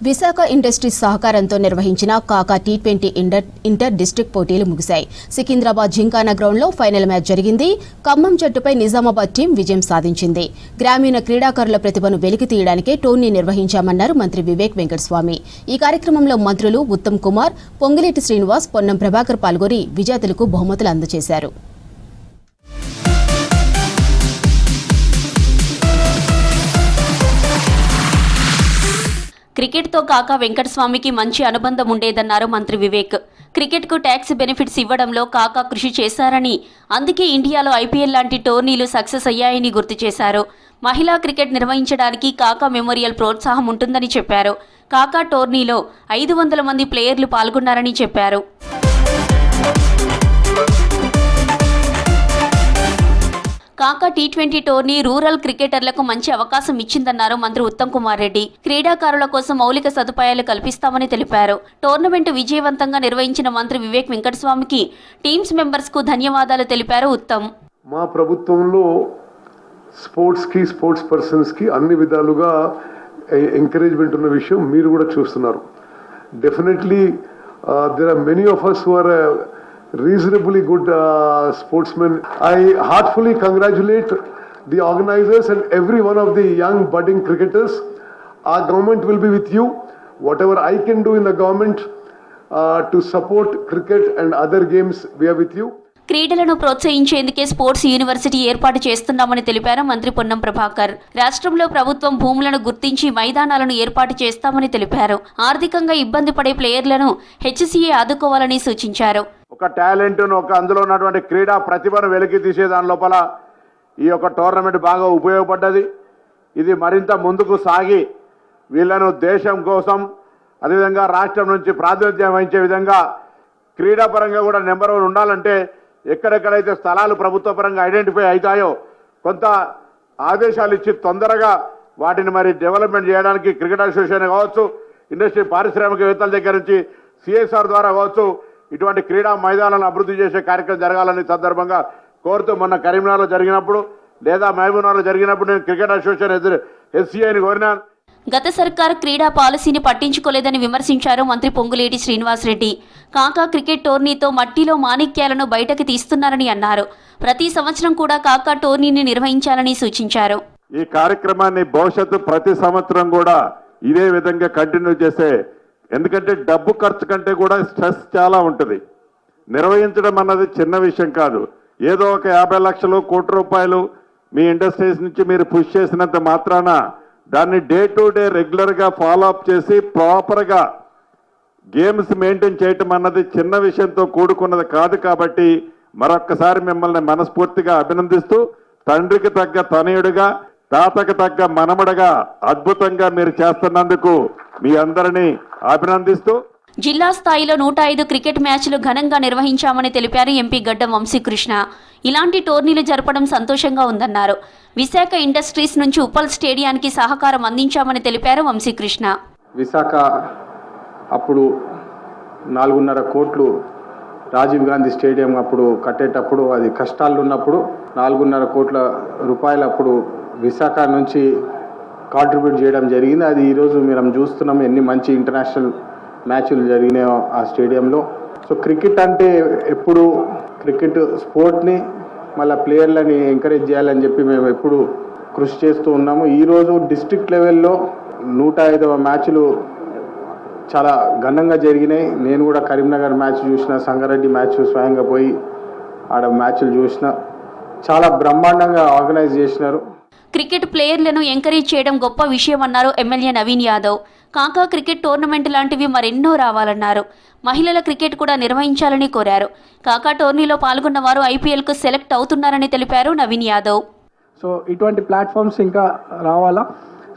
Visakha industries సహకారంతో నిర్వహించిన కాకా టీ20 ఇంటర్ డిస్ట్రిక్ట్ పోటీలు ముగిశాయి. సికింద్రాబాద్ జింకానా గ్రౌండ్లో ఫైనల్ మ్యాచ్ జరిగింది. ఖమ్మం జట్టుపై నిజామాబాద్ టీం విజయం సాధించింది. గ్రామీణ క్రీడాకారుల ప్రతిభను వెలికి తీయడానికే టోర్నీ నిర్వహించామన్నారు మంత్రి వివేక్ వెంకటస్వామి. ఈ కార్యక్రమంలో మంత్రులు ఉత్తమ్ కుమార్, పొంగిలేటి శ్రీనివాస్, పొన్నం ప్రభాకర్ పాల్గొని విజేతలకు బహుమతులు అందజేశారు. క్రికెట్తో కాకా వెంకటస్వామికి మంచి అనుబంధం ఉండేదన్నారు మంత్రి వివేక్. క్రికెట్కు ట్యాక్స్ బెనిఫిట్స్ ఇవ్వడంలో కాకా కృషి చేశారని, అందుకే ఇండియాలో ఐపీఎల్ లాంటి టోర్నీలు సక్సెస్ అయ్యాయని గుర్తు చేశారు. మహిళా క్రికెట్ నిర్వహించడానికి కాకా మెమోరియల్ ప్రోత్సాహం ఉంటుందని చెప్పారు. కాకా టోర్నీలో 500 మంది ప్లేయర్లు పాల్గొన్నారని చెప్పారు. కాకా టీ20 టోర్నీ రూరల్ క్రికెటర్లకు మంచి అవకాశం ఇచ్చిందన్నారు మంత్రి ఉత్తమ్ కుమార్ రెడ్డి. క్రీడాకారుల కోసం మౌలిక సదుపాయాలు కల్పిస్తామని తెలిపారు. టోర్నమెంట్ విజయవంతంగా నిర్వహించిన మంత్రి వివేక్ వెంకటస్వామికి టీమ్స్ మెంబర్స్ కు ధన్యవాదాలు తెలిపారు ఉత్తమ్. మా ప్రభుత్వంలో స్పోర్ట్స్ పర్సన్స్ కి అన్ని విధాలుగా ఎంకరేజ్మెంట్ ఉన్న విషయం మీరు కూడా చూస్తున్నారు. Definitely there are many of us who are reasonably good sportsmen. I heartfully congratulate the organizers and every one of the young budding cricketers. Our government will be with you. Whatever I can do in the government to support cricket and other games, we are with you. క్రీడలను ప్రోత్సహించేందుకే sports university ఏర్పాటు చేస్తున్నామని తెలిపారు మంత్రి పొన్నం ప్రభాకర్. రాష్ట్రంలో ప్రభుత్వం భూములను గుర్తించి మైదానాలను ఏర్పాటు చేస్తామని తెలిపారు. ఆర్థికంగా ఇబ్బంది పడే ప్లేయర్లను హెచ్సిఏ ఆదుకోవాలని సూచించారు. ఒక టాలెంట్ను అందులో ఉన్నటువంటి క్రీడా ప్రతిభను వెలికి తీసే దాని లోపల ఈ యొక్క టోర్నమెంట్ బాగా ఉపయోగపడ్డది. ఇది మరింత ముందుకు సాగి వీళ్ళను దేశం కోసం అదేవిధంగా రాష్ట్రం నుంచి ప్రాతినిధ్యం వహించే విధంగా క్రీడాపరంగా కూడా నెంబర్ 1 ఉండాలంటే ఎక్కడెక్కడైతే స్థలాలు ప్రభుత్వ పరంగా ఐడెంటిఫై అవుతాయో కొంత ఆదేశాలు ఇచ్చి తొందరగా వాటిని మరి డెవలప్మెంట్ చేయడానికి క్రికెట్ అసోసియేషన్ కావచ్చు, ఇండస్ట్రీ పారిశ్రామికవేత్తల దగ్గర నుంచి సిఎస్ఆర్ ద్వారా కావచ్చు, ఇటువంటి క్రీడా మైదానాలను అభివృద్ధి చేసే కార్యక్రమం జరగాలని సందర్భంగా కోరుతూ మొన్న కరీంనగర్లో జరిగినప్పుడు లేదా మహబూబ్నగర్లో జరిగినప్పుడు నేను క్రికెట్ అసోసియేషన్ ఎస్సీఐని కోరినాను. గత సర్కార్ క్రీడా పాలసీని పట్టించుకోలేదని విమర్శించారు మంత్రి పొంగులేటి శ్రీనివాస్ రెడ్డి. కాకా క్రికెట్ టోర్నీతో మట్టిలో మాణిక్యాలను బయటకు తీస్తున్నారని అన్నారు. ప్రతి సంవత్సరం కూడా కాకా టోర్నీని నిర్వహించాలని సూచించారు. ఈ కార్యక్రమాన్ని భవిష్యత్తు ప్రతి సంవత్సరం కూడా ఇదే విధంగా కంటిన్యూ చేసే, ఎందుకంటే డబ్బు ఖర్చు కంటే కూడా స్ట్రెస్ చాలా ఉంటుంది. నిర్వహించడం అన్నది చిన్న విషయం కాదు. ఏదో ఒక 50 లక్షలు, కోటి రూపాయలు మీ ఇండస్ట్రీస్ నుంచి మీరు పుష్ చేసినంత మాత్రాన దాన్ని డే టు డే రెగ్యులర్గా ఫాలో అప్ చేసి ప్రాపర్గా గేమ్స్ మెయింటైన్ చేయటం అన్నది చిన్న విషయంతో కూడుకున్నది కాదు. కాబట్టి మరొక్కసారి మిమ్మల్ని మనస్ఫూర్తిగా అభినందిస్తూ, తండ్రికి తగ్గ తనయుడిగా, తాతకు తగ్గ మనమడగా అద్భుతంగా మీరు చేస్తున్నందుకు మీ అందరినీ అభినందిస్తూ, జిల్లా స్థాయిలో 105 క్రికెట్ మ్యాచ్లు ఘనంగా నిర్వహించామని తెలిపారు ఎంపీ గడ్డం వంశీకృష్ణ. ఇలాంటి టోర్నీలు జరపడం సంతోషంగా ఉందన్నారు. విశాఖ ఇండస్ట్రీస్ నుంచి ఉప్పల్ స్టేడియానికి సహకారం అందించామని తెలిపారు వంశీకృష్ణ. విశాఖ అప్పుడు 4.5 కోట్లు రాజీవ్ గాంధీ స్టేడియం అప్పుడు కట్టేటప్పుడు అది కష్టాలు ఉన్నప్పుడు 4.5 కోట్ల రూపాయలు అప్పుడు విశాఖ నుంచి కాంట్రిబ్యూట్ చేయడం జరిగింది. అది ఈరోజు మనం చూస్తున్నాం ఎన్ని మంచి ఇంటర్నేషనల్ మ్యాచ్లు జరిగినాయో ఆ స్టేడియంలో. సో క్రికెట్ అంటే ఎప్పుడు క్రికెట్ స్పోర్ట్ని మళ్ళీ ప్లేయర్లని ఎంకరేజ్ చేయాలని చెప్పి మేము ఎప్పుడు కృషి చేస్తూ ఉన్నాము. ఈరోజు డిస్ట్రిక్ట్ లెవెల్లో 105వ మ్యాచ్లు చాలా ఘనంగా జరిగినాయి. నేను కూడా కరీంనగర్ మ్యాచ్ చూసిన, సంగారెడ్డి మ్యాచ్ స్వయంగా పోయి ఆడ మ్యాచ్లు చూసిన, చాలా బ్రహ్మాండంగా ఆర్గనైజ్ చేసినారు. క్రికెట్ ప్లేయర్లను ఎంకరేజ్ చేయడం గొప్ప విషయమన్నారు ఎమ్మెల్యే నవీన్ యాదవ్. కాకా క్రికెట్ టోర్నమెంట్ లాంటివి మరెన్నో రావాలన్నారు. మహిళల క్రికెట్ కూడా నిర్వహించాలని కోరారు. కాకా టోర్నీలో పాల్గొన్న వారు ఐపీఎల్కు సెలెక్ట్ అవుతున్నారని తెలిపారు నవీన్ యాదవ్. సో ఇటువంటి ప్లాట్ఫామ్స్ ఇంకా రావాలా.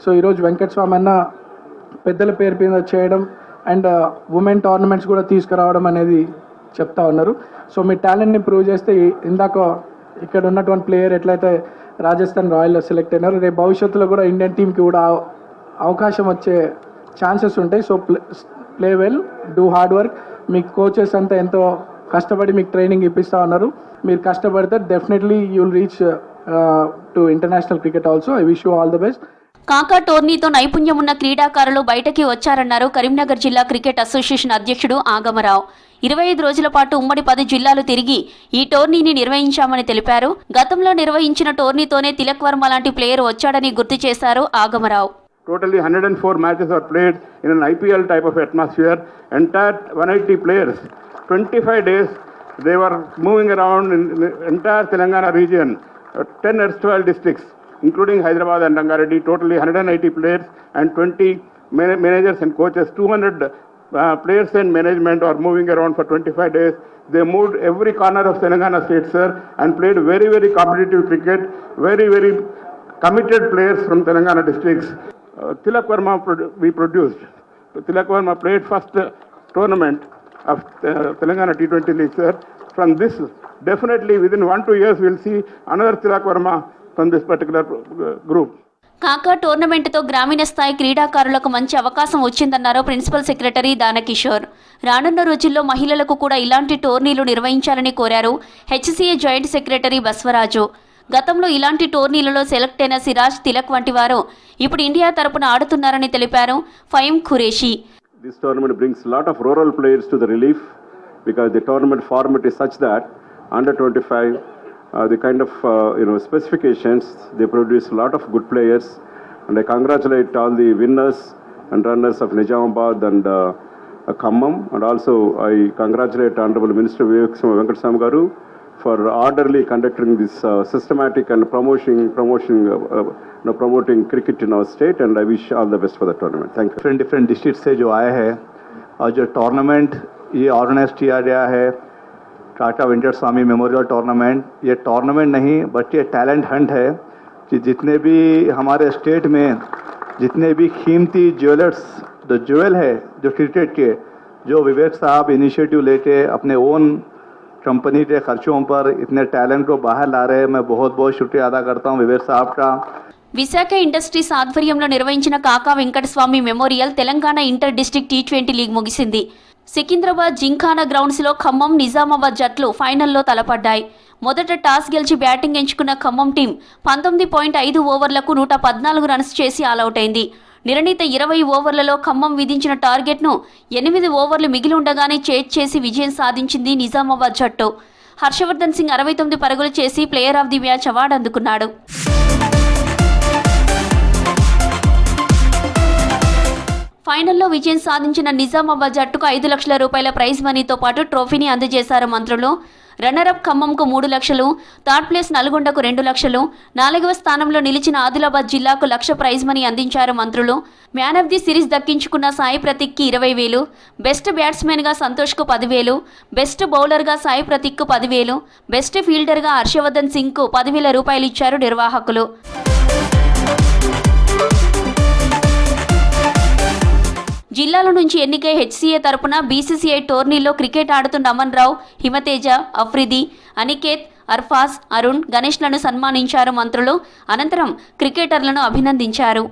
సో ఈరోజు వెంకటస్వామి అన్న పెద్దల పేరు మీద చేయడం అండ్ ఉమెన్ టోర్నమెంట్స్ కూడా తీసుకురావడం అనేది చెప్తా ఉన్నారు. సో మీ టాలెంట్ని ప్రూవ్ చేస్తే ఇందాక ఇక్కడ ఉన్నటువంటి ప్లేయర్ ఎట్లయితే రాజస్థాన్ రాయల్లో సెలెక్ట్ అయినారు, రేపు భవిష్యత్తులో కూడా ఇండియన్ టీంకి కూడా అవకాశం వచ్చే ఛాన్సెస్ ఉంటాయి. So play well, do hard work. Me coaches అంతా ఎంతో కష్టపడి మీకు ట్రైనింగ్ ఇప్పిస్తూ ఉన్నారు. మీరు కష్టపడితే definitely you will reach to international cricket also. I wish you all the best. కాకా టోర్నీతో నైపుణ్యం ఉన్న క్రీడాకారులు బయటకి వచ్చారన్నారు కరీంనగర్ జిల్లా క్రికెట్ అసోసియేషన్ అధ్యక్షుడు ఆగమరావు. 25 రోజుల పాటు ఉమ్మడి 10 జిల్లాలు తిరిగి ఈ టోర్నీని నిర్వహించామని తెలిపారు. గతంలో నిర్వహించిన టోర్నీతోనే తిలక్ వర్మ లాంటి ప్లేయర్ వచ్చాడని గుర్తు చేశారు Agamarao. Totally 104 matches are played in an IPL type of atmosphere. Entire 180 players, 25 days, they were moving around in the entire Telangana region, 10 or 12 districts, including Hyderabad and Rangareddy. Totally 180 players and 20 managers and coaches. 200 players and management are moving around for 25 days. They moved every corner of Telangana state, sir, and played very, very competitive cricket. Very, very committed players from Telangana districts. Tilak Verma we produced. Tilak Verma played first tournament of Telangana T20 League, sir. From this, definitely within 1-2 years, we'll see another Tilak Verma from this particular group. కాకా టోర్నమెంట్తో గ్రామీణ స్థాయి క్రీడాకారులకు మంచి అవకాశం వచ్చిందన్నారు principal secretary Dana Kishore. రానున్న రోజుల్లో మహిళలకు కూడా ఇలాంటి టోర్నీలు నిర్వహించాలని కోరారు హెచ్సీఏ జాయింట్ సెక్రటరీ బస్వరాజు. గతంలో ఇలాంటి టోర్నీలలో సెలెక్ట్ అయిన సిరాజ్, తిలక్ వంటి వారు ఇప్పుడు ఇండియా తరపున ఆడుతున్నారని తెలిపారు ఫైమ్ Qureshi. This tournament brings a lot of rural players to the relief because the tournament format is such that under 25 the kind of specifications, they produce a lot of good players, and I congratulate all the winners and runners of Nizamabad and Khammam, and also I congratulate Honorable Minister Vivek Venkata Swamy Garu for orderly conducting this systematic and promoting cricket in our state, and I wish all the best for the tournament. Thank you. Different district से जो आए हैं और जो tournament ये organise किया गया है टाटा वेंकट स्वामी मेमोरियल टूर्नामेंट, ये टूर्नामेंट नहीं बट ये टैलेंट हंट है कि जितने भी हमारे स्टेट में जितने भी कीमती ज्वेलर्स जो ज्वेल है जो क्रिकेट के, जो विवेक साहब इनिशिएटिव लेके अपने ओन कंपनी के खर्चों पर इतने टैलेंट को बाहर ला रहे हैं, मैं बहुत बहुत शुक्रिया अदा करता हूँ विवेक साहब का. విశాఖ ఇండస్ట్రీస్ ఆధ్వర్యంలో నిర్వహించిన కాకా Venkataswamy memorial Telangana inter district T20 league ముగిసింది. సికింద్రాబాద్ జింఖానా గ్రౌండ్స్లో ఖమ్మం, నిజామాబాద్ జట్లు ఫైనల్లో తలపడ్డాయి. మొదట టాస్ గెలిచి బ్యాటింగ్ ఎంచుకున్న ఖమ్మం టీం 19.5 ఓవర్లకు 114 రన్స్ చేసి ఆలౌట్ అయింది. నిర్ణీత 20 ఓవర్లలో ఖమ్మం విధించిన టార్గెట్ను 8 ఓవర్లు మిగిలి ఉండగానే చేసి విజయం సాధించింది నిజామాబాద్ జట్టు. హర్షవర్ధన్ సింగ్ 69 పరుగులు చేసి player of the match award అందుకున్నాడు. ఫైనల్లో విజయం సాధించిన నిజామాబాద్ జట్టుకు 5 లక్షల రూపాయల ప్రైజ్ మనీతో పాటు ట్రోఫీని అందజేశారు మంత్రులు. రన్నరప్ ఖమ్మంకు 3 లక్షలు, థర్డ్ ప్లేస్ నల్గొండకు 2 లక్షలు, 4వ స్థానంలో నిలిచిన ఆదిలాబాద్ జిల్లాకు 1 లక్ష ప్రైజ్ మనీ అందించారు మంత్రులు. మ్యాన్ ఆఫ్ ది సిరీస్ దక్కించుకున్న సాయి ప్రతీక్కి 20,000, బెస్ట్ బ్యాట్స్మెన్గా సంతోష్కు 10,000, బెస్ట్ బౌలర్గా సాయి ప్రతీక్కు 10,000, బెస్ట్ ఫీల్డర్గా హర్షవర్ధన్ సింగ్కు 10,000 రూపాయలు ఇచ్చారు నిర్వాహకులు. జిల్లాల నుంచి ఎన్నికై హెచ్సీఏ తరపున బీసీసీఐ టోర్నీలో క్రికెట్ ఆడుతున్న అమన్ రావు, హిమతేజ, అఫ్రిది, అనికేత్, అర్ఫాజ్, అరుణ్, గణేష్లను సన్మానించారు మంత్రులు. అనంతరం క్రికెటర్లను అభినందించారు.